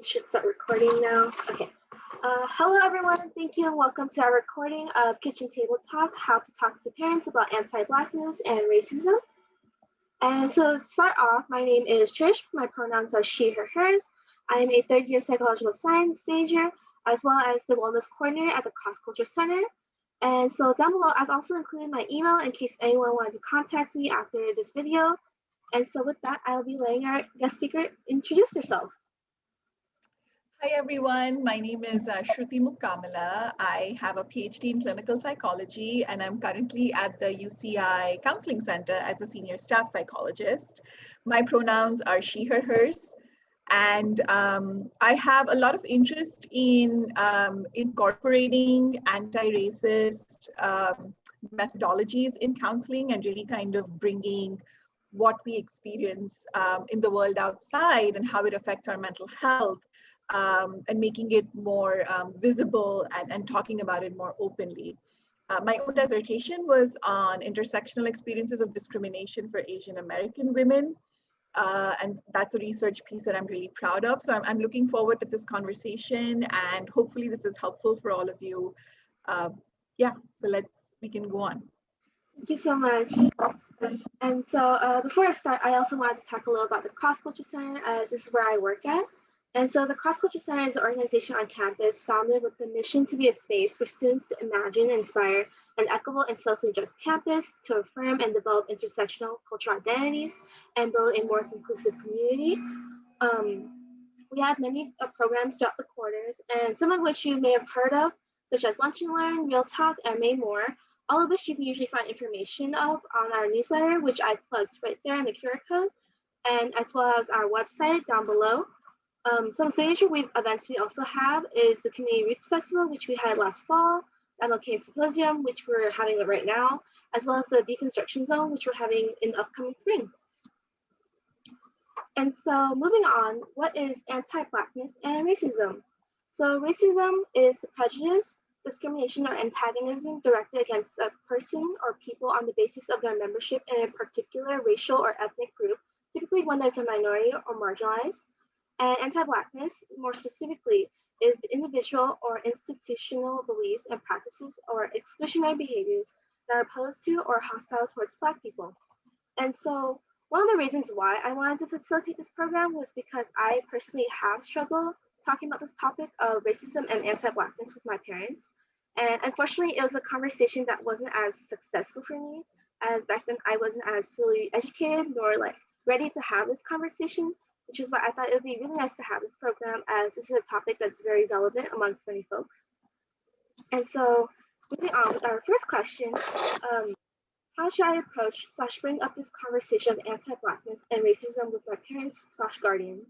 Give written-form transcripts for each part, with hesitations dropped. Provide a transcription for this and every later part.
should start recording now. Okay. Hello, everyone. Thank you and welcome to our recording of Kitchen Table Talk, how to talk to parents about anti-Blackness and racism. And so to start off, my name is Trish. My pronouns are she, her, hers. I am a third-year psychological science major, as well as the wellness coordinator at the Cross Culture Center. And so down below, I've also included my email in case anyone wanted to contact me after this video. And so with that, I'll be letting our guest speaker introduce herself. Hi everyone, my name is Shruti Mukkamala. I have a PhD in clinical psychology and I'm currently at the UCI Counseling Center as a senior staff psychologist. My pronouns are she, her, hers. And I have a lot of interest in incorporating anti-racist methodologies in counseling and really kind of bringing what we experience in the world outside and how it affects our mental health. And making it more visible and talking about it more openly. My own dissertation was on intersectional experiences of discrimination for Asian American women. And that's a research piece that I'm really proud of. So I'm looking forward to this conversation and hopefully this is helpful for all of you. So we can go on. Thank you so much. And so before I start, I also wanted to talk a little about the Cross Culture Center, as this is where I work at. And so the Cross Culture Center is an organization on campus founded with the mission to be a space for students to imagine and inspire an equitable and socially just campus to affirm and develop intersectional cultural identities and build a more inclusive community. We have many programs throughout the quarters, and some of which you may have heard of, such as Lunch and Learn, Real Talk, and many more, all of which you can usually find information of on our newsletter, which I plugged right there in the QR code, and as well as our website down below. Some signature events we also have is the Community Roots Festival, which we had last fall, MLK Symposium, which we're having right now, as well as the Deconstruction Zone, which we're having in the upcoming spring. And so moving on, what is anti-Blackness and racism? So racism is the prejudice, discrimination, or antagonism directed against a person or people on the basis of their membership in a particular racial or ethnic group, typically one that is a minority or marginalized. And anti-Blackness, more specifically, is the individual or institutional beliefs and practices or exclusionary behaviors that are opposed to or hostile towards Black people. And so one of the reasons why I wanted to facilitate this program was because I personally have struggled talking about this topic of racism and anti-Blackness with my parents. And unfortunately, it was a conversation that wasn't as successful for me, as back then I wasn't as fully educated nor ready to have this conversation, which is why I thought it would be really nice to have this program, as this is a topic that's very relevant amongst many folks. And so moving on with our first question, how should I approach / bring up this conversation of anti-Blackness and racism with my parents / guardians?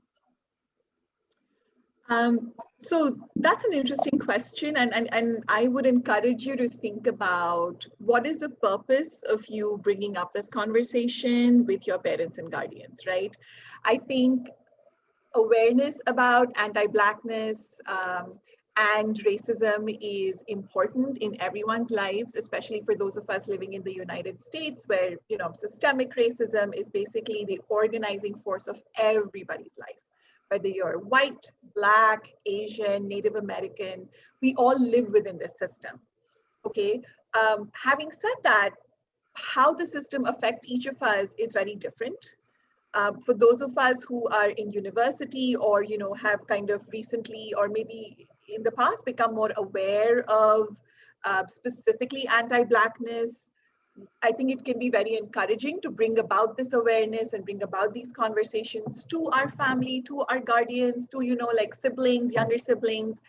So that's an interesting question, and I would encourage you to think about what is the purpose of you bringing up this conversation with your parents and guardians, right? I think awareness about anti-Blackness and racism is important in everyone's lives, especially for those of us living in the United States, where systemic racism is basically the organizing force of everybody's life. Whether you're white, Black, Asian, Native American, we all live within this system, okay? Having said that, how the system affects each of us is very different. For those of us who are in university or, have kind of recently or maybe in the past become more aware of specifically anti-Blackness, I think it can be very encouraging to bring about this awareness and bring about these conversations to our family, to our guardians, to, siblings, younger siblings,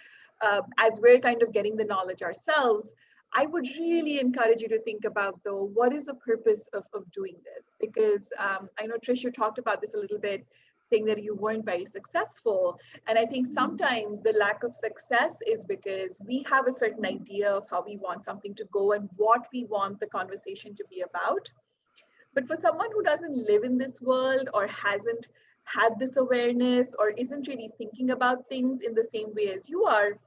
as we're kind of getting the knowledge ourselves. I would really encourage you to think about, though, what is the purpose of doing this? Because I know, Trish, you talked about this a little bit, saying that you weren't very successful. And I think sometimes the lack of success is because we have a certain idea of how we want something to go and what we want the conversation to be about. But for someone who doesn't live in this world or hasn't had this awareness or isn't really thinking about things in the same way as you are,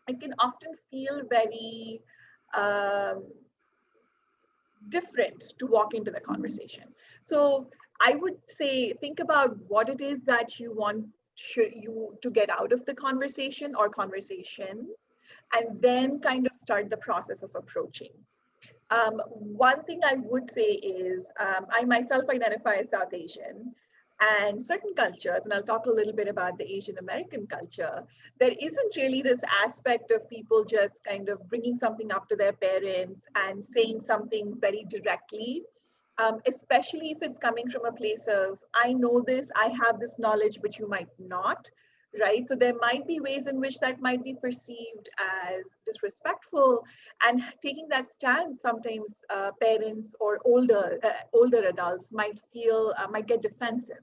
it can often feel very different to walk into the conversation. So I would say, think about what it is that you want should you to get out of the conversation or conversations, and then kind of start the process of approaching. One thing I would say is I myself identify as South Asian, and certain cultures, and I'll talk a little bit about the Asian American culture, there isn't really this aspect of people just kind of bringing something up to their parents and saying something very directly, especially if it's coming from a place of, I know this, I have this knowledge, but you might not. Right, so there might be ways in which that might be perceived as disrespectful, and taking that stand, sometimes parents or older adults might feel might get defensive,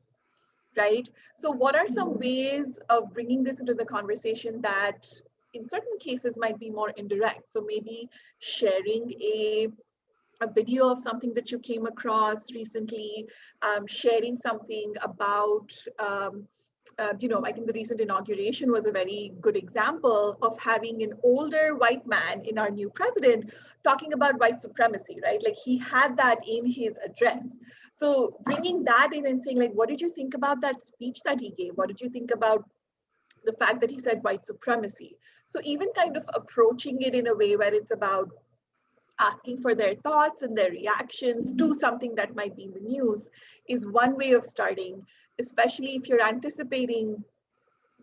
right? So what are some ways of bringing this into the conversation that in certain cases might be more indirect? So maybe sharing a video of something that you came across recently, sharing something about, I think the recent inauguration was a very good example of having an older white man in our new president talking about white supremacy, right? Like he had that in his address. So bringing that in and saying, like, what did you think about that speech that he gave? What did you think about the fact that he said white supremacy? So even kind of approaching it in a way where it's about asking for their thoughts and their reactions to something that might be in the news is one way of starting, especially if you're anticipating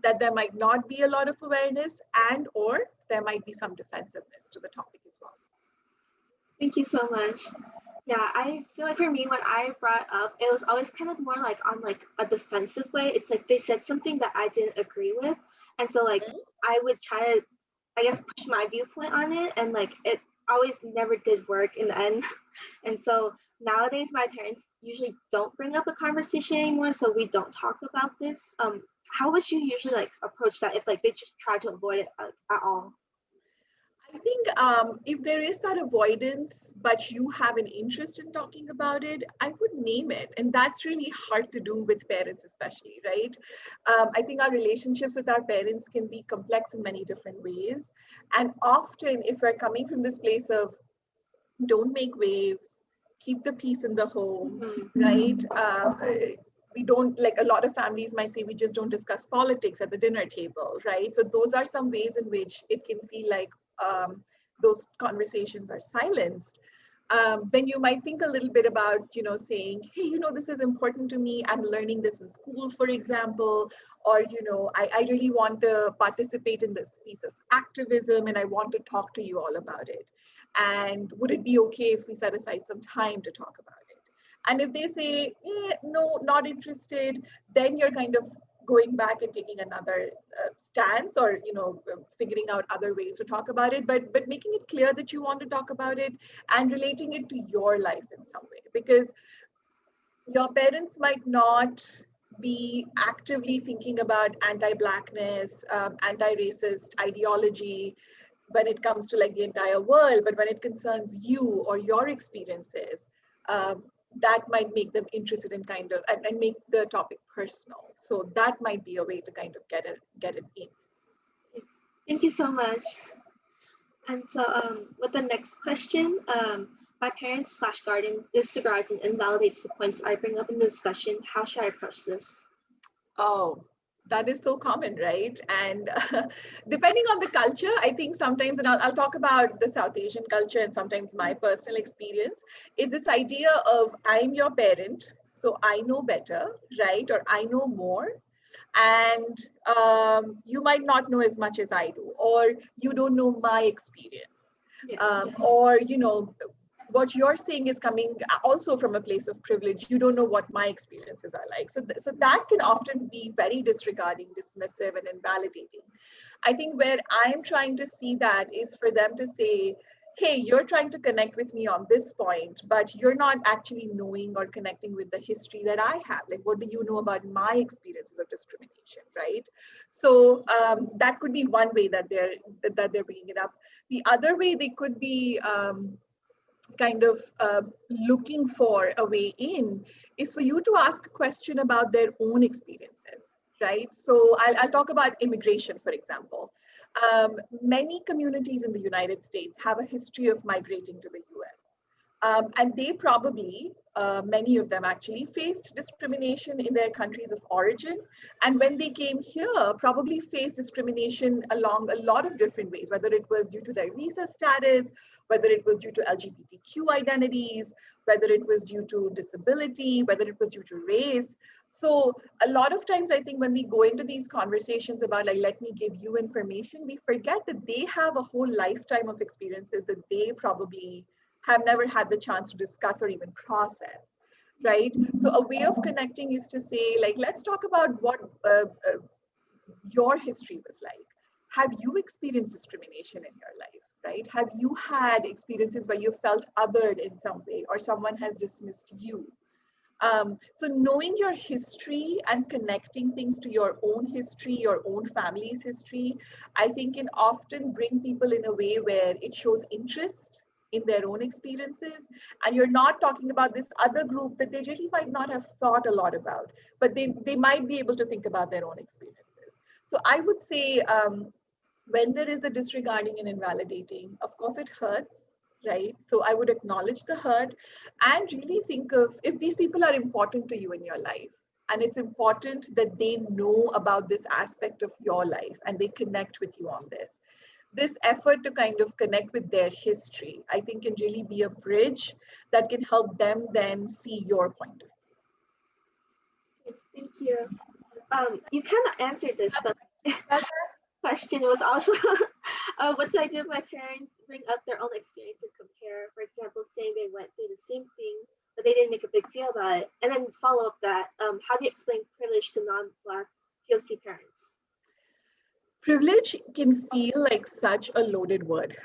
that there might not be a lot of awareness and or there might be some defensiveness to the topic as well. Thank you so much. Yeah, I feel like for me, when I brought up, it was always kind of more like on like a defensive way. It's like they said something that I didn't agree with, and so like I would try to, I guess, push my viewpoint on it, and like it always never did work in the end. And so nowadays, my parents usually don't bring up a conversation anymore, so we don't talk about this. How would you usually like approach that if like they just try to avoid it at all? I think if there is that avoidance, but you have an interest in talking about it, I would name it. And that's really hard to do with parents, especially, right? I think our relationships with our parents can be complex in many different ways. And often, if we're coming from this place of don't make waves, keep the peace in the home, right? We don't, like a lot of families might say, we just don't discuss politics at the dinner table, right? So those are some ways in which it can feel like those conversations are silenced. Then you might think a little bit about, saying, hey, this is important to me. I'm learning this in school, for example, or, I really want to participate in this piece of activism and I want to talk to you all about it. And would it be okay if we set aside some time to talk about it? And if they say, no, not interested, then you're kind of going back and taking another stance or, figuring out other ways to talk about it, but making it clear that you want to talk about it and relating it to your life in some way, because your parents might not be actively thinking about anti-Blackness, anti-racist ideology when it comes to like the entire world, but when it concerns you or your experiences, that might make them interested in kind of, and make the topic personal. So that might be a way to kind of get it in. Thank you so much. And so with the next question, my parents / guardian disregards and invalidates the points I bring up in the discussion. How should I approach this? Oh, that is so common, right? And depending on the culture, I think sometimes, and I'll talk about the South Asian culture and sometimes my personal experience, it's this idea of I'm your parent, so I know better, right? Or I know more. And you might not know as much as I do, or you don't know my experience. Or, what you're saying is coming also from a place of privilege. You don't know what my experiences are like. So that can often be very disregarding, dismissive, and invalidating. I think where I'm trying to see that is for them to say, hey, you're trying to connect with me on this point, but you're not actually knowing or connecting with the history that I have. Like, what do you know about my experiences of discrimination, right? So that could be one way that they're bringing it up. The other way they could be kind of looking for a way in is for you to ask a question about their own experiences, right? So I'll talk about immigration, for example. Many communities in the United States have a history of migrating to the US. And they probably many of them actually faced discrimination in their countries of origin. And when they came here, probably faced discrimination along a lot of different ways, whether it was due to their visa status, whether it was due to LGBTQ identities, whether it was due to disability, whether it was due to race. So a lot of times, I think when we go into these conversations about like, let me give you information, we forget that they have a whole lifetime of experiences that they probably have never had the chance to discuss or even process, right? So a way of connecting is to say, like, let's talk about what your history was like. Have you experienced discrimination in your life, right? Have you had experiences where you felt othered in some way or someone has dismissed you? So knowing your history and connecting things to your own history, your own family's history, I think can often bring people in a way where it shows interest in their own experiences. And you're not talking about this other group that they really might not have thought a lot about, but they might be able to think about their own experiences. So I would say when there is a disregarding and invalidating, of course it hurts, right? So I would acknowledge the hurt and really think of if these people are important to you in your life, and it's important that they know about this aspect of your life and they connect with you on this. This effort to kind of connect with their history, I think can really be a bridge that can help them then see your point of Yes, thank you. You kind of answered this, but view. question was also what do I do if my parents bring up their own experience and compare, for example, saying they went through the same thing, but they didn't make a big deal about it. And then follow up that, how do you explain privilege to non-Black POC parents? Privilege can feel like such a loaded word,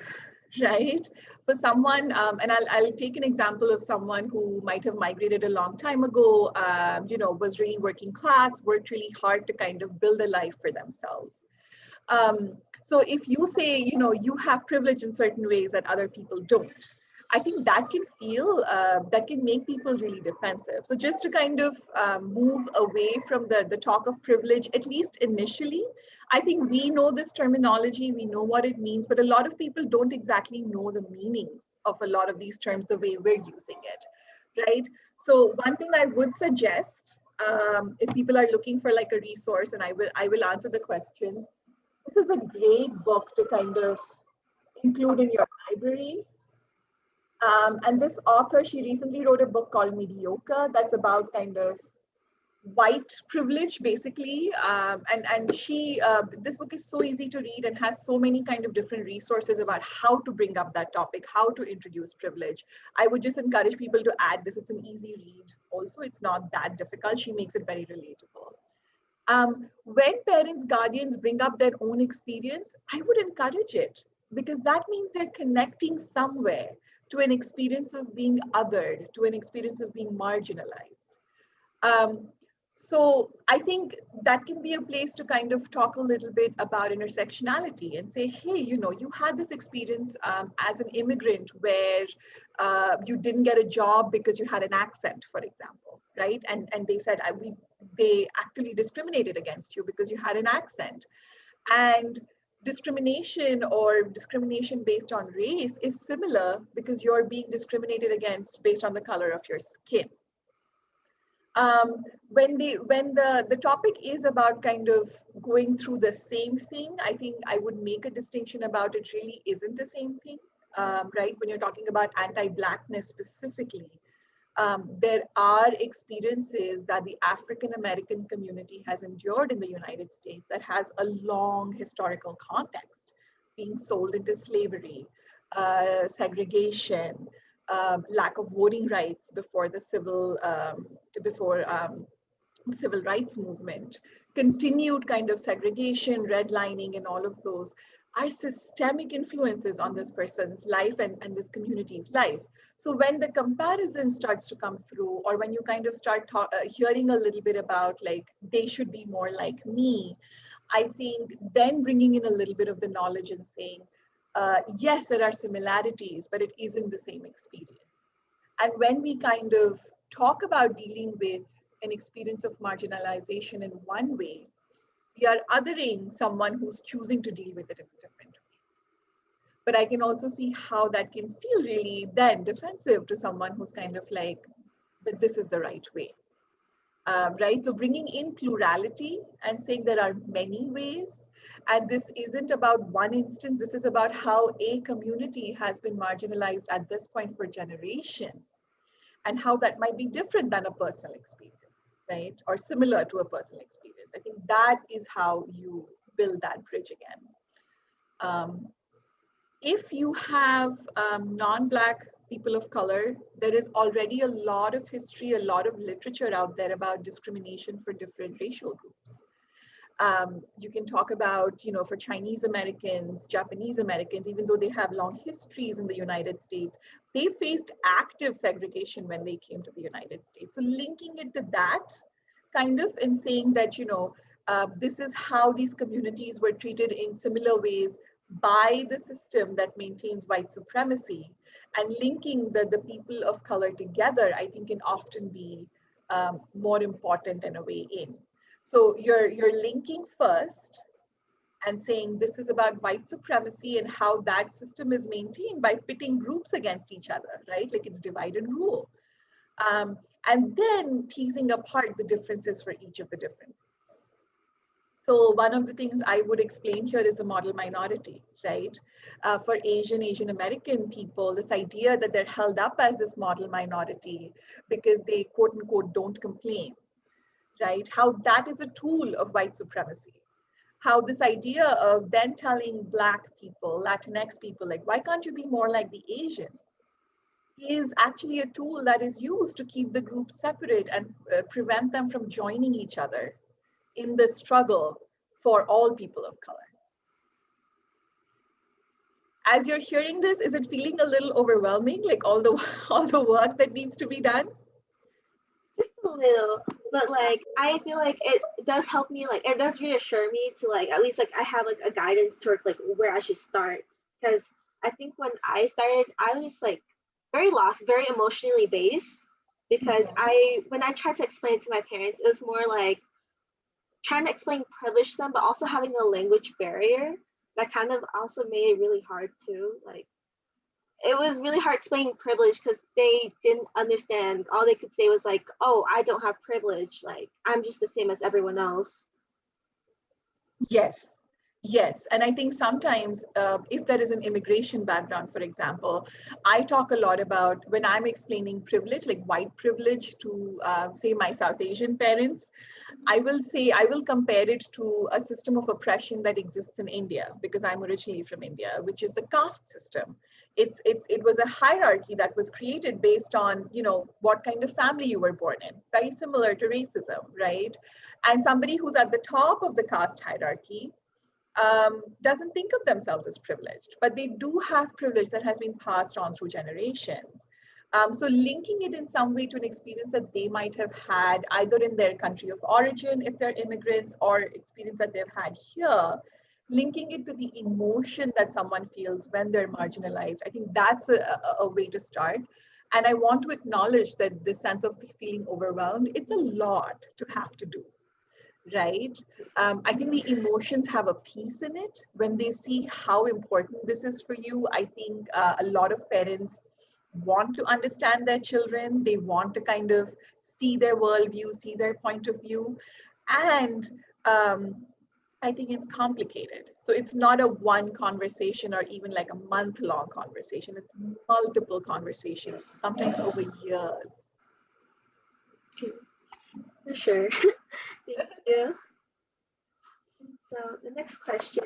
right? For someone, and I'll take an example of someone who might have migrated a long time ago, was really working class, worked really hard to kind of build a life for themselves. So if you say, you have privilege in certain ways that other people don't, I think that can feel, that can make people really defensive. So just to kind of move away from the talk of privilege, at least initially, I think we know this terminology, we know what it means, but a lot of people don't exactly know the meanings of a lot of these terms the way we're using it, right? So one thing I would suggest, if people are looking for like a resource, and I will answer the question, this is a great book to kind of include in your library. And this author, she recently wrote a book called Mediocre that's about kind of white privilege, basically. And she, this book is so easy to read and has so many kind of different resources about how to bring up that topic, how to introduce privilege. I would just encourage people to add this. It's an easy read. Also, it's not that difficult. She makes it very relatable. When parents, guardians bring up their own experience, I would encourage it because that means they're connecting somewhere to an experience of being othered, to an experience of being marginalized. So I think that can be a place to kind of talk a little bit about intersectionality and say, hey, you had this experience as an immigrant where you didn't get a job because you had an accent, for example, right? And they said, they actually discriminated against you because you had an accent. And discrimination or discrimination based on race is similar because you're being discriminated against based on the color of your skin. When the topic is about kind of going through the same thing, I think I would make a distinction about it really isn't the same thing, right? When you're talking about anti-Blackness specifically, there are experiences that the African-American community has endured in the United States that has a long historical context, being sold into slavery, segregation, lack of voting rights before the civil rights movement, continued kind of segregation, redlining, and all of those are systemic influences on this person's life and this community's life. So when the comparison starts to come through, or when you kind of start hearing a little bit about like, they should be more like me, I think then bringing in a little bit of the knowledge and saying, yes, there are similarities, but it isn't the same experience. And when we kind of talk about dealing with an experience of marginalization in one way, we are othering someone who's choosing to deal with it in a different way. But I can also see how that can feel really then defensive to someone who's kind of like but this is the right way. Right? So bringing in plurality and saying there are many ways. And this isn't about one instance. This is about how a community has been marginalized at this point for generations and how that might be different than a personal experience, right? Or similar to a personal experience. I think that is how you build that bridge again. If you have non-Black people of color, there is already a lot of history, a lot of literature out there about discrimination for different racial groups. You can talk about, for Chinese Americans, Japanese Americans, even though they have long histories in the United States, they faced active segregation when they came to the United States. So linking it to that kind of and saying that, this is how these communities were treated in similar ways by the system that maintains white supremacy, and linking the people of color together, I think can often be more important and a way in. So you're linking first and saying this is about white supremacy and how that system is maintained by pitting groups against each other, right? Like it's divide and rule. And then teasing apart the differences for each of the different groups. So one of the things I would explain here is the model minority, right? For Asian American people, this idea that they're held up as this model minority because they quote unquote don't complain, right? How that is a tool of white supremacy. How this idea of then telling Black people, Latinx people, like, why can't you be more like the Asians, is actually a tool that is used to keep the groups separate and prevent them from joining each other in the struggle for all people of color. As you're hearing this, is it feeling a little overwhelming, like all the work that needs to be done? Just a little, but like I feel like it does help me, like it does reassure me to like at least like I have like a guidance towards like where I should start. Because I think when I started, I was like very lost, very emotionally based, because when I tried to explain it to my parents, it was more like trying to explain privilege to them, but also having a language barrier that kind of also made it really hard too. Like it was really hard explaining privilege because they didn't understand. All they could say was like, oh, I don't have privilege. Like I'm just the same as everyone else. Yes. Yes, and I think sometimes if there is an immigration background, for example, I talk a lot about when I'm explaining privilege, like white privilege to say my South Asian parents, I will compare it to a system of oppression that exists in India, because I'm originally from India, which is the caste system. It was a hierarchy that was created based on, what kind of family you were born in, very similar to racism, right? And somebody who's at the top of the caste hierarchy doesn't think of themselves as privileged, but they do have privilege that has been passed on through generations. So linking it in some way to an experience that they might have had either in their country of origin, if they're immigrants, or experience that they've had here, linking it to the emotion that someone feels when they're marginalized, I think that's a way to start. And I want to acknowledge that this sense of feeling overwhelmed, it's a lot to have to do. Right? I think the emotions have a piece in it. When they see how important this is for you, I think a lot of parents want to understand their children. They want to kind of see their worldview, see their point of view. And I think it's complicated. So it's not a one conversation or even like a month-long conversation. It's multiple conversations, sometimes over years. For sure. Thank you. So the next question,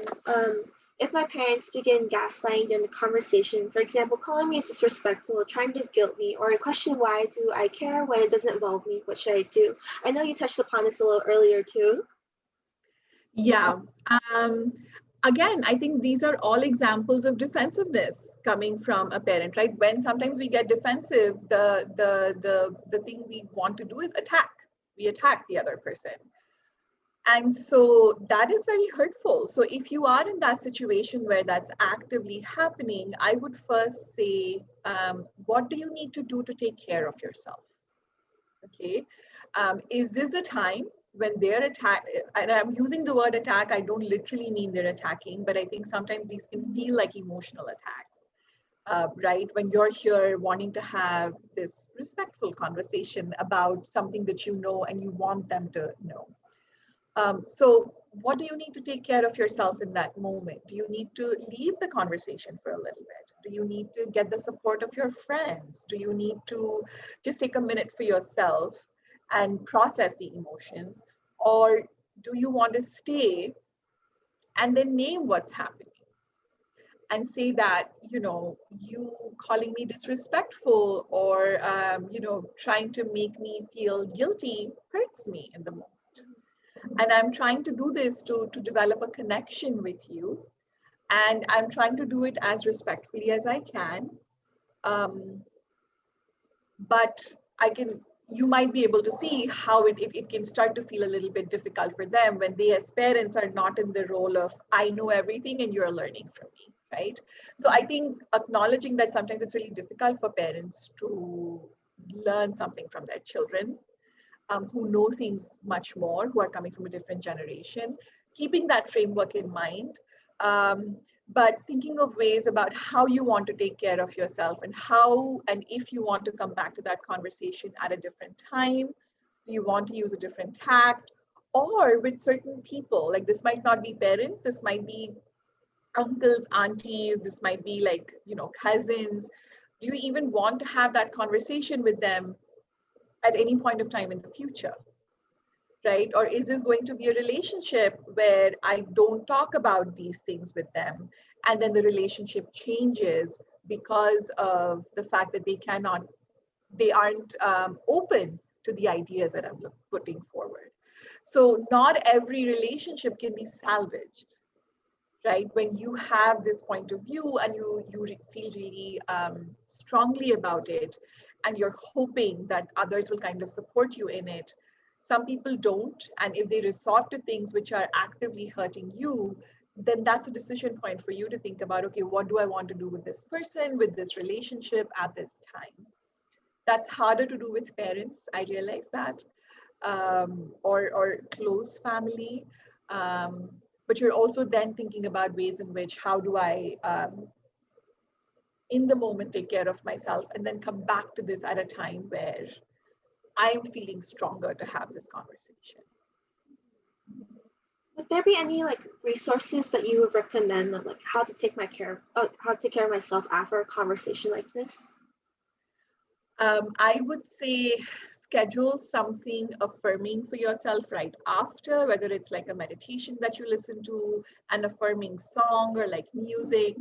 if my parents begin gaslighting during the conversation, for example, calling me disrespectful, trying to guilt me, or question why do I care when it doesn't involve me, what should I do? I know you touched upon this a little earlier too. Yeah. Again, I think these are all examples of defensiveness coming from a parent, right? When sometimes we get defensive, the thing we want to do is attack. We attack the other person. And so that is very hurtful. So if you are in that situation where that's actively happening, I would first say, what do you need to do to take care of yourself? Okay. Is this the time when they're and I'm using the word attack, I don't literally mean they're attacking, but I think sometimes these can feel like emotional attacks. right? When you're here wanting to have this respectful conversation about something that you know and you want them to know. So what do you need to take care of yourself in that moment? Do you need to leave the conversation for a little bit? Do you need to get the support of your friends? Do you need to just take a minute for yourself and process the emotions? Or do you want to stay and then name what's happening and say that, you calling me disrespectful or, trying to make me feel guilty hurts me in the moment. And I'm trying to do this to develop a connection with you. And I'm trying to do it as respectfully as I can. But you might be able to see how it can start to feel a little bit difficult for them when they as parents are not in the role of, I know everything and you're learning from me, right? So I think acknowledging that sometimes it's really difficult for parents to learn something from their children, who know things much more, who are coming from a different generation, keeping that framework in mind, but thinking of ways about how you want to take care of yourself and how, and if you want to come back to that conversation at a different time, do you want to use a different tact, or with certain people, like this might not be parents, this might be uncles, aunties, this might be like, cousins. Do you even want to have that conversation with them at any point of time in the future, right? Or is this going to be a relationship where I don't talk about these things with them, and then the relationship changes because of the fact that they aren't open to the ideas that I'm putting forward. So not every relationship can be salvaged, right? When you have this point of view and you feel really strongly about it, and you're hoping that others will kind of support you in it. Some people don't. And if they resort to things which are actively hurting you, then that's a decision point for you to think about, okay, what do I want to do with this person, with this relationship at this time? That's harder to do with parents, I realize that, or close family. But you're also then thinking about ways in which, how do I, in the moment, take care of myself and then come back to this at a time where I'm feeling stronger to have this conversation. Would there be any resources that you would recommend of how to take care of myself after a conversation like this? I would say schedule something affirming for yourself right after, whether it's like a meditation that you listen to, an affirming song, or like music.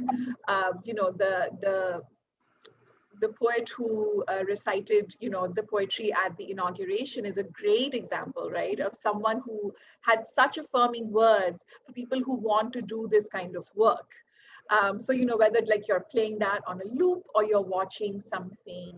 The poet who recited, the poetry at the inauguration is a great example, right, of someone who had such affirming words for people who want to do this kind of work. So, whether like you're playing that on a loop or you're watching something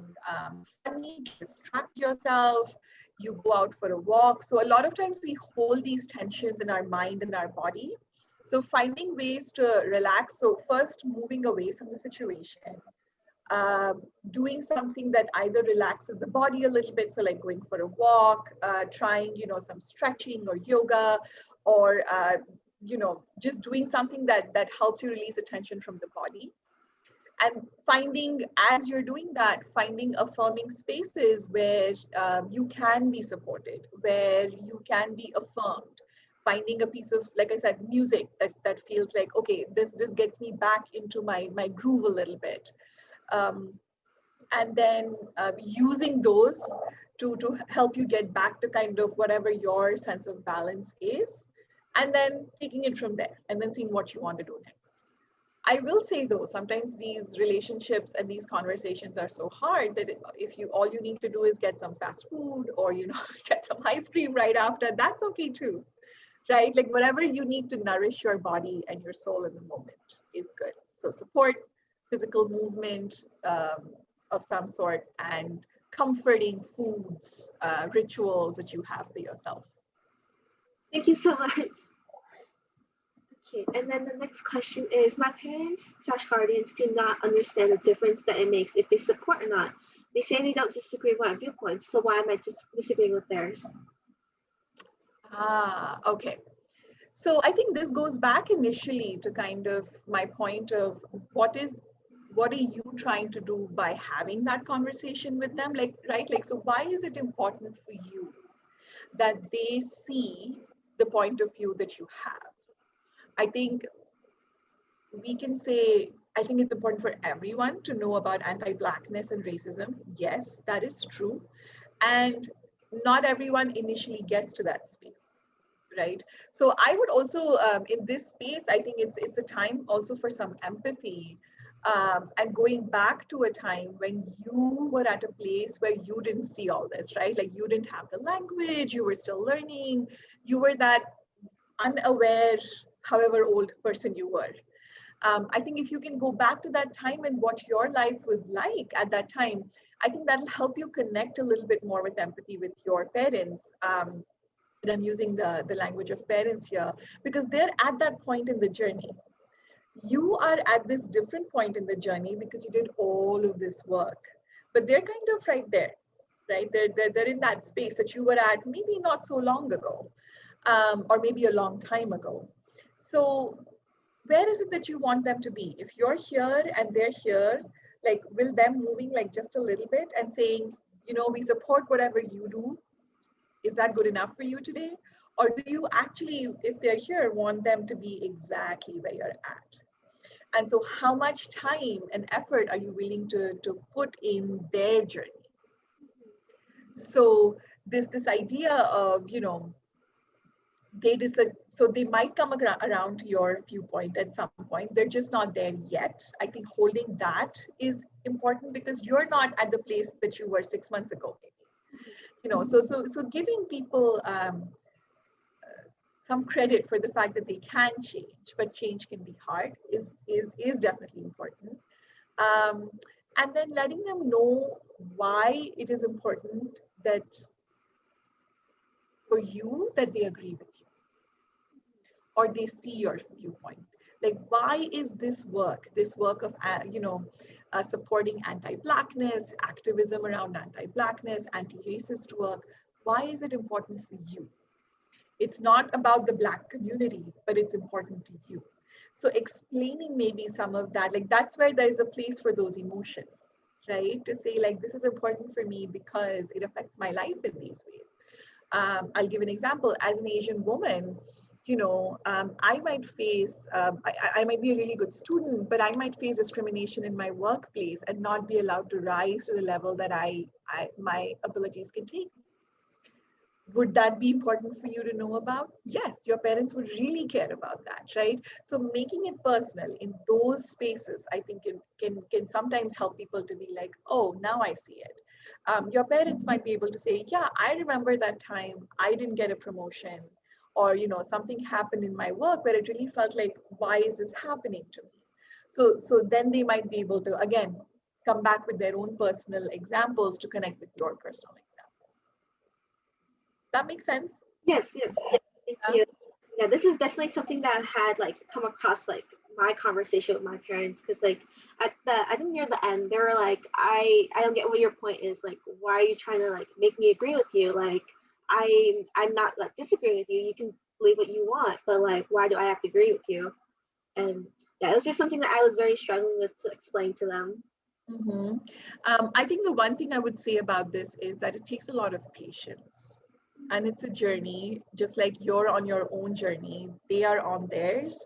funny to distract yourself, you go out for a walk. So a lot of times we hold these tensions in our mind and our body. So finding ways to relax. So first, moving away from the situation. Doing something that either relaxes the body a little bit, so like going for a walk, trying, some stretching or yoga, or just doing something that helps you release the tension from the body. And finding, as you're doing that, finding affirming spaces where you can be supported, where you can be affirmed. Finding a piece of, like I said, music that feels like, okay, this gets me back into my groove a little bit. And then using those to help you get back to kind of whatever your sense of balance is, and then taking it from there and then seeing what you want to do next. I will say though, sometimes these relationships and these conversations are so hard that if all you need to do is get some fast food or, get some ice cream right after, that's okay too, right? Like whatever you need to nourish your body and your soul in the moment is good. So support, physical movement of some sort, and comforting foods, rituals that you have for yourself. Thank you so much. Okay, and then the next question is, my parents/guardians do not understand the difference that it makes if they support or not. They say they don't disagree with my viewpoints, so why am I disagreeing with theirs? Okay. So I think this goes back initially to kind of my point of what is what are you trying to do by having that conversation with them? Like, right? Like, so why is it important for you that they see the point of view that you have? I think we can say, I think it's important for everyone to know about anti-Blackness and racism. Yes, that is true. And not everyone initially gets to that space, right? So I would also, in this space, I think it's a time also for some empathy, and going back to a time when you were at a place where you didn't see all this, right? Like you didn't have the language, you were still learning, you were that unaware, however old person you were. I think if you can go back to that time and what your life was like at that time, I think that'll help you connect a little bit more with empathy with your parents. And I'm using the language of parents here because they're at that point in the journey. You are at this different point in the journey because you did all of this work, but they're kind of right there, right? They're in that space that you were at maybe not so long ago, or maybe a long time ago. So where is it that you want them to be? If you're here and they're here, like, will them moving like just a little bit and saying, you know, we support whatever you do, is that good enough for you today? Or do you actually, if they're here, want them to be exactly where you're at? And so how much time and effort are you willing to put in their journey? So this idea of, you know, so they might come around to your viewpoint at some point. They're just not there yet. I think holding that is important because you're not at the place that you were 6 months ago, maybe. You know, so giving people some credit for the fact that they can change, but change can be hard is definitely important. Um, and then letting them know why it is important that for you that they agree with you or they see your viewpoint. Like, why is this work of, supporting anti-Blackness, activism around anti-Blackness, anti-racist work, why is it important for you? It's not about the Black community, but it's important to you. So explaining maybe some of that, like that's where there's a place for those emotions, right? To say like, this is important for me because it affects my life in these ways. I'll give an example. As an Asian woman, I might face, I might be a really good student, but I might face discrimination in my workplace and not be allowed to rise to the level that my abilities can take. Would that be important for you to know about? Yes, your parents would really care about that, right? So making it personal in those spaces, I think can sometimes help people to be like, oh, now I see it. Your parents might be able to say, yeah, I remember that time I didn't get a promotion, or something happened in my work where it really felt like, why is this happening to me? So then they might be able to again come back with their own personal examples to connect with your personal examples. That makes sense? Yes, yes, yes. Thank you. Yeah, this is definitely something that I had like come across like my conversation with my parents because like I think near the end they were like I don't get what your point is, like why are you trying to like make me agree with you, like I'm not like disagreeing with you, you can believe what you want, but like why do I have to agree with you? And yeah, it was just something that I was very struggling with to explain to them. Mm-hmm. I think the one thing I would say about this is that it takes a lot of patience. And it's a journey, just like you're on your own journey, they are on theirs.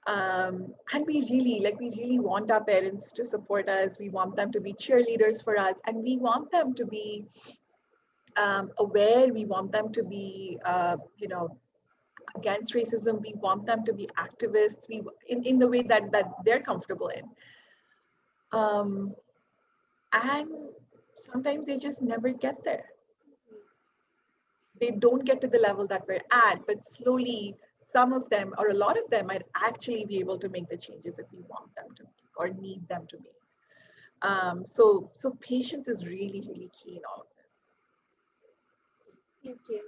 And we really want our parents to support us. We want them to be cheerleaders for us. And we want them to be aware. We want them to be, against racism. We want them to be activists in the way that they're comfortable in. And sometimes they just never get there. They don't get to the level that we're at, but slowly some of them or a lot of them might actually be able to make the changes that we want them to make or need them to make. So patience is really, really key in all of this. Thank you.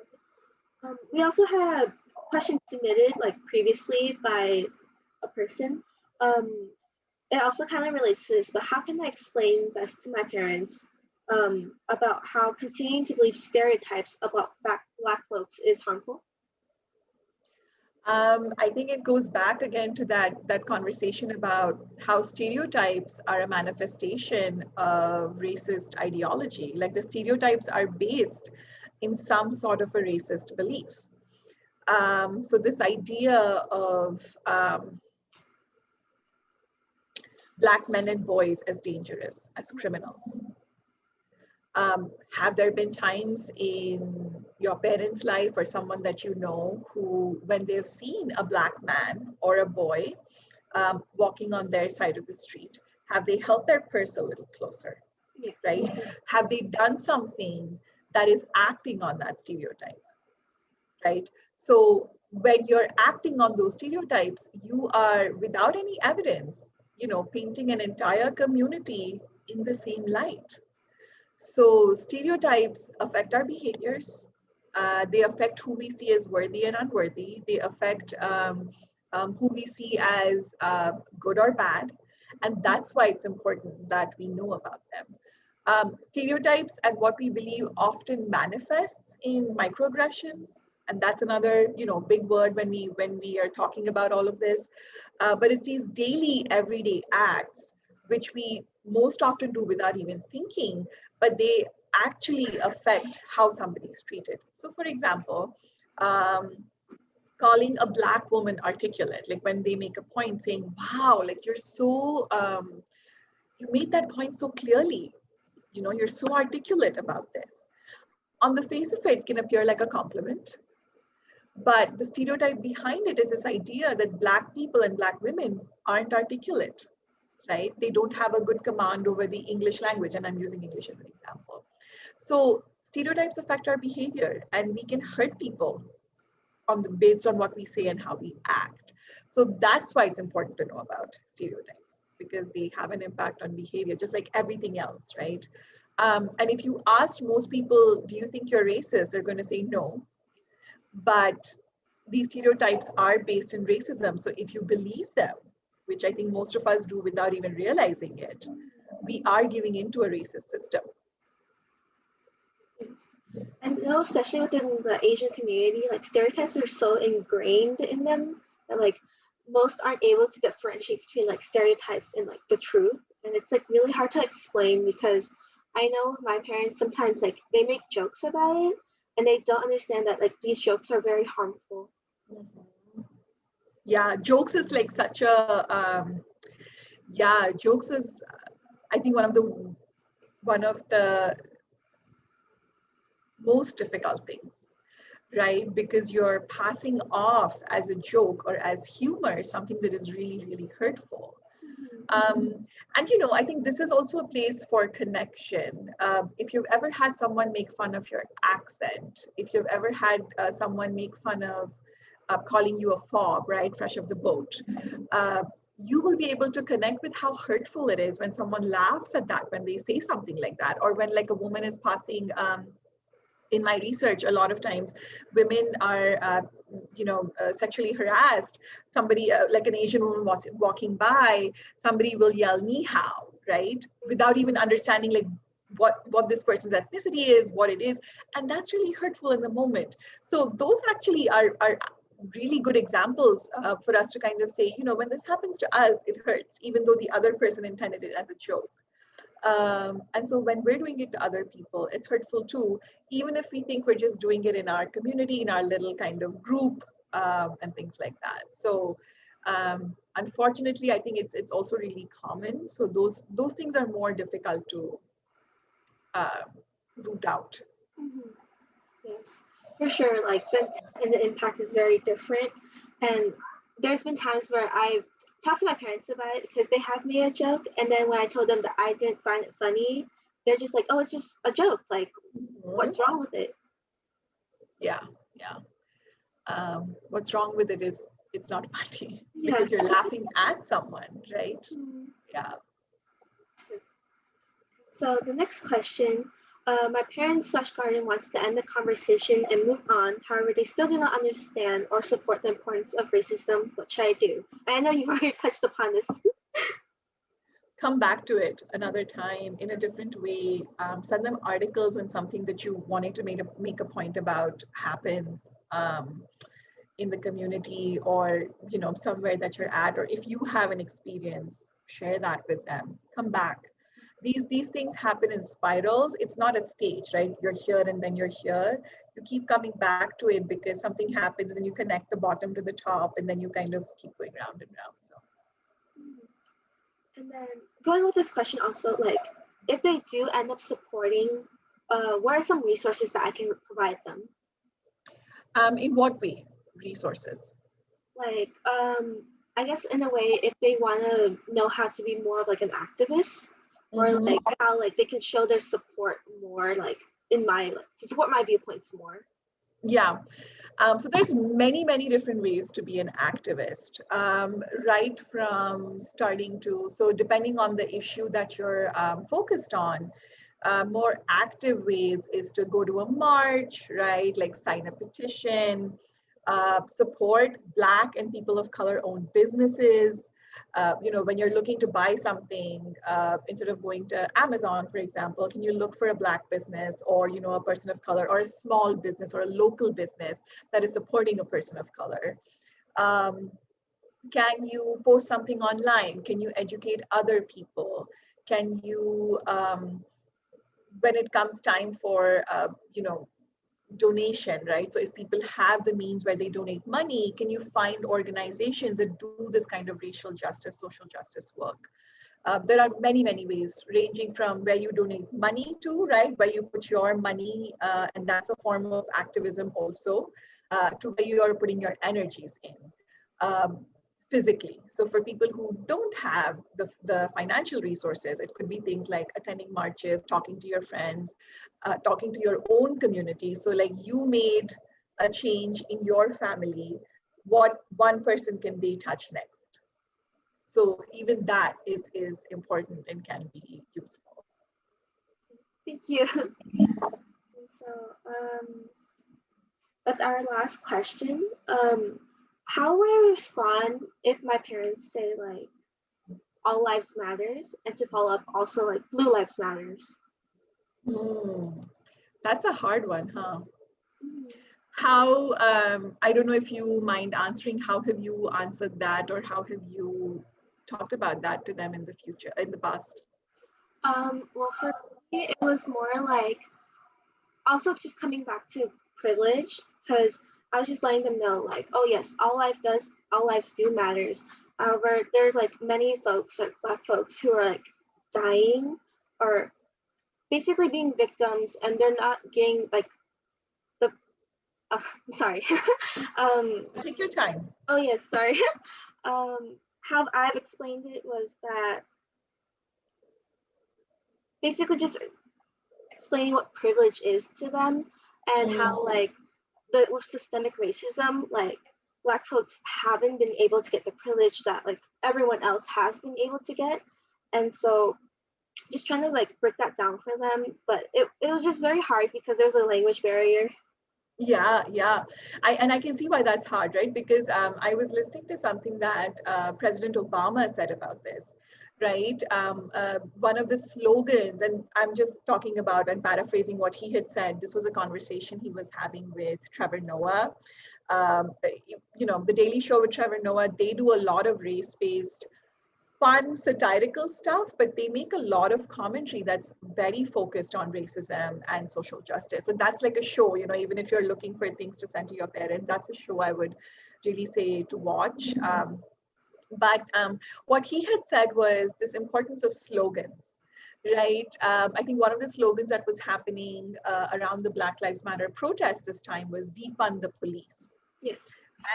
We also had questions submitted like previously by a person. It also kind of relates to this, but how can I explain best to my parents about how continuing to believe stereotypes about black folks is harmful? I think it goes back again to that conversation about how stereotypes are a manifestation of racist ideology. Like the stereotypes are based in some sort of a racist belief. So this idea of Black men and boys as dangerous, as criminals. Have there been times in your parents' life or someone that you know who, when they've seen a Black man or a boy walking on their side of the street, have they held their purse a little closer, right? Have they done something that is acting on that stereotype, right? So when you're acting on those stereotypes, you are, without any evidence, painting an entire community in the same light. So stereotypes affect our behaviors. They affect who we see as worthy and unworthy. They affect who we see as good or bad. And that's why it's important that we know about them. Stereotypes and what we believe often manifests in microaggressions. And that's another, big word when we are talking about all of this. But it's these daily, everyday acts, which we most often do without even thinking, but they actually affect how somebody is treated. So for example, calling a Black woman articulate, like when they make a point saying, wow, like you're so, you made that point so clearly, you're so articulate about this. On the face of it can appear like a compliment, but the stereotype behind it is this idea that Black people and Black women aren't articulate, right? They don't have a good command over the English language, and I'm using English as an example. So stereotypes affect our behavior, and we can hurt people based on what we say and how we act. So that's why it's important to know about stereotypes, because they have an impact on behavior, just like everything else, right? And if you ask most people, do you think you're racist? They're going to say no. But these stereotypes are based in racism. So if you believe them, which I think most of us do without even realizing it, we are giving into a racist system. And especially within the Asian community, like stereotypes are so ingrained in them that like most aren't able to differentiate between like stereotypes and like the truth. And it's like really hard to explain because I know my parents sometimes like they make jokes about it and they don't understand that like these jokes are very harmful. Yeah, jokes is like such a jokes is, I think, one of the most difficult things, right? Because you're passing off as a joke or as humor something that is really, really hurtful. And I think this is also a place for connection. If you've ever had someone make fun of your accent, if you've ever had someone make fun of calling you a fob, right, fresh off the boat, you will be able to connect with how hurtful it is when someone laughs at that, when they say something like that, or when like a woman is passing. In my research, a lot of times women are, sexually harassed. Somebody, like an Asian woman was walking by, somebody will yell "ni hao," right, without even understanding like what this person's ethnicity is, what it is, and that's really hurtful in the moment. So those actually are really good examples for us to kind of say, when this happens to us, it hurts, even though the other person intended it as a joke. And so when we're doing it to other people, it's hurtful too, even if we think we're just doing it in our community, in our little kind of group, and things like that. So unfortunately, I think it's also really common. So those things are more difficult to root out. Mm-hmm. Yes, for sure. Like the impact is very different. And there's been times where I've talked to my parents about it because they have made a joke. And then when I told them that I didn't find it funny, they're just like, oh, it's just a joke. Like, what's wrong with it? Yeah. What's wrong with it is it's not funny because you're laughing at someone, right? Mm-hmm. Yeah. So the next question, my parents/guardian wants to end the conversation and move on. However, they still do not understand or support the importance of racism. What should I do? I know you've already touched upon this. Come back to it another time in a different way. Send them articles when something that you wanted to make a point about happens. in the community or, somewhere that you're at, or if you have an experience, share that with them. Come back. These things happen in spirals. It's not a stage, right? You're here and then you're here. You keep coming back to it because something happens and then you connect the bottom to the top and then you kind of keep going round and round. So. And then going with this question also, like if they do end up supporting, what are some resources that I can provide them? In what way? Resources? Like, I guess in a way, if they want to know how to be more of like an activist, or like how like they can show their support more, like in my to support my viewpoints more. Yeah. So there's many different ways to be an activist, right from starting to, so depending on the issue that you're focused on, more active ways is to go to a march, right? Like sign a petition, support Black and people of color owned businesses. When you're looking to buy something, instead of going to Amazon, for example, can you look for a Black business or, a person of color or a small business or a local business that is supporting a person of color? Can you post something online? Can you educate other people? Can you, when it comes time for, donation, right? So if people have the means where they donate money, can you find organizations that do this kind of racial justice, social justice work? There are many ways, ranging from where you donate money to, right, where you put your money, and that's a form of activism also, to where you are putting your energies in. Physically. So for people who don't have the financial resources, it could be things like attending marches, talking to your friends, talking to your own community. So like you made a change in your family, what one person can they touch next? So even that is important and can be useful. Thank you. So with our last question, how would I respond if my parents say like all lives matters and to follow up also like blue lives matters? That's a hard one, huh? How, I don't know if you mind answering, how have you answered that, or how have you talked about that to them in the future, in the past? Well, for me, it was more like also just coming back to privilege, because I was just letting them know like, oh yes, all lives do matters. However, there's like many folks, like Black folks, who are like dying or basically being victims, and they're not getting like the. I'm sorry. Take your time. Oh yes, sorry. How I've explained it was that basically just explaining what privilege is to them and how like with systemic racism, like Black folks haven't been able to get the privilege that like everyone else has been able to get. And so just trying to like break that down for them. But it was just very hard because there's a language barrier. Yeah. I can see why that's hard, right? Because I was listening to something that President Obama said about this, right? One of the slogans, and I'm just talking about and paraphrasing what he had said. This was a conversation he was having with Trevor Noah. The Daily Show with Trevor Noah, they do a lot of race-based fun satirical stuff, but they make a lot of commentary that's very focused on racism and social justice. So that's like a show, even if you're looking for things to send to your parents, that's a show I would really say to watch. But what he had said was this importance of slogans, right? I think one of the slogans that was happening around the Black Lives Matter protest this time was defund the police. Yes.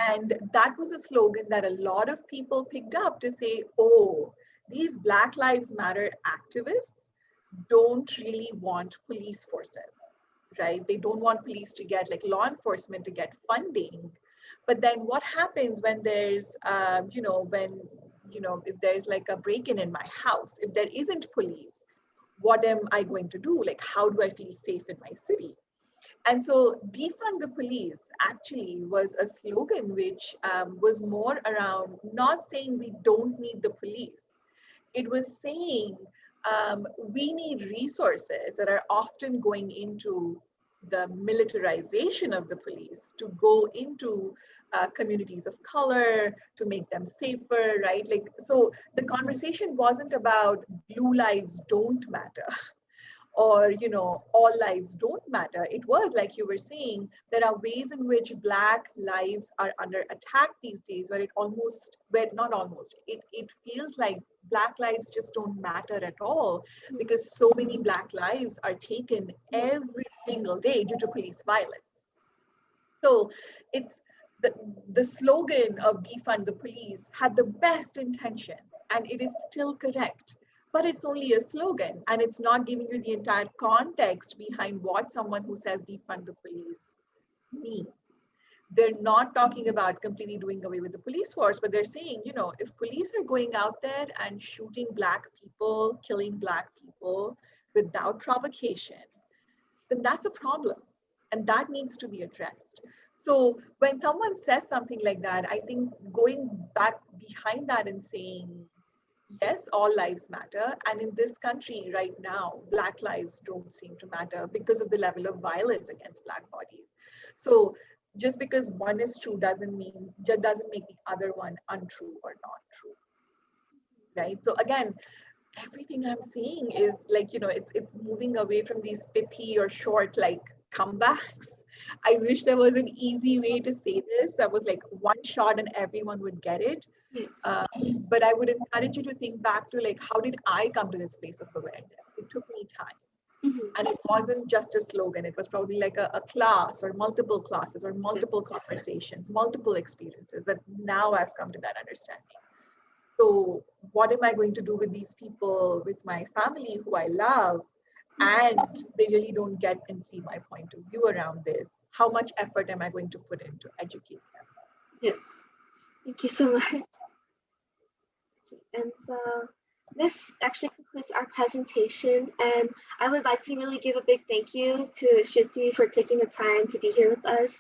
And that was a slogan that a lot of people picked up to say, oh, these Black Lives Matter activists don't really want police forces, right? They don't want police to get, like law enforcement to get funding. But then what happens when there's, if there's like a break-in in my house, if there isn't police, what am I going to do? Like, how do I feel safe in my city? And so defund the police actually was a slogan which was more around not saying we don't need the police. It was saying we need resources that are often going into the militarization of the police to go into communities of color, to make them safer, right? Like, so the conversation wasn't about blue lives don't matter or, you know, all lives don't matter. It was like you were saying, there are ways in which Black lives are under attack these days where not almost, it feels like Black lives just don't matter at all because so many Black lives are taken every single day due to police violence. So it's the slogan of defund the police had the best intentions and it is still correct. But it's only a slogan and it's not giving you the entire context behind what someone who says defund the police means. They're not talking about completely doing away with the police force, but they're saying, you know, if police are going out there and shooting Black people, killing Black people without provocation, then that's a problem. And that needs to be addressed. So when someone says something like that, I think going back behind that and saying, yes, all lives matter. And in this country right now, Black lives don't seem to matter because of the level of violence against Black bodies. So just because one is true doesn't make the other one untrue or not true, right? So again, everything I'm seeing is like, you know, it's moving away from these pithy or short like comebacks. I wish there was an easy way to say this that was like one shot and everyone would get it. But I would encourage you to think back to like, how did I come to this place of awareness? It took me time. And it wasn't just a slogan. It was probably like a class or multiple classes or multiple conversations, multiple experiences that now I've come to that understanding. So what am I going to do with these people, with my family who I love, and they really don't get and see my point of view around this? How much effort am I going to put in to educate them? Yes, thank you so much. And so this actually concludes our presentation, and I would like to really give a big thank you to Shruti for taking the time to be here with us.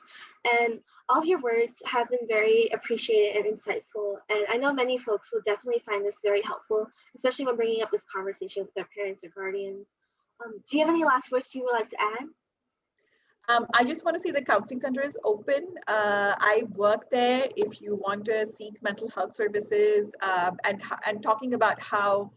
And all of your words have been very appreciated and insightful, and I know many folks will definitely find this very helpful, especially when bringing up this conversation with their parents or guardians. Do you have any last words you would like to add? I just want to say the counseling center is open. I work there if you want to seek mental health services and talking about how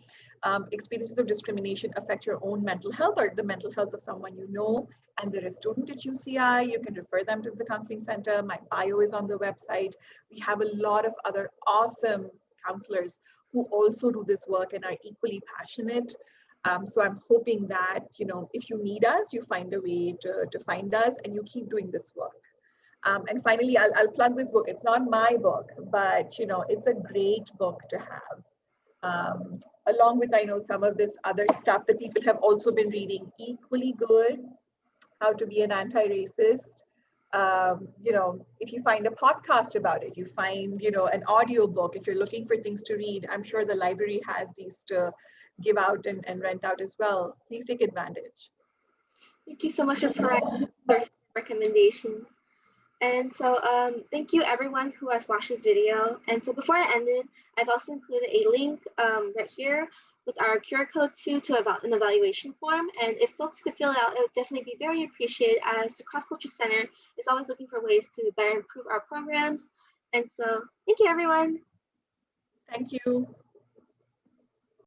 experiences of discrimination affect your own mental health or the mental health of someone you know, and they're a student at UCI, you can refer them to the counseling center. My bio is on the website. We have a lot of other awesome counselors who also do this work and are equally passionate. So I'm hoping that, you know, if you need us, you find a way to find us and you keep doing this work. And finally, I'll plug this book. It's not my book, but, you know, it's a great book to have. Along with, I know, some of this other stuff that people have also been reading, equally good, How to Be an Anti-Racist. You know, if you find a podcast about it, you find, you know, an audio book, if you're looking for things to read, I'm sure the library has these to give out and rent out as well. Please take advantage. Thank you so much for providing your recommendations. And so thank you everyone who has watched this video. And so before I end it, I've also included a link right here with our QR code to about an evaluation form. And if folks could fill it out, it would definitely be very appreciated, as the Cross Culture Center is always looking for ways to better improve our programs. And so thank you, everyone. Thank you.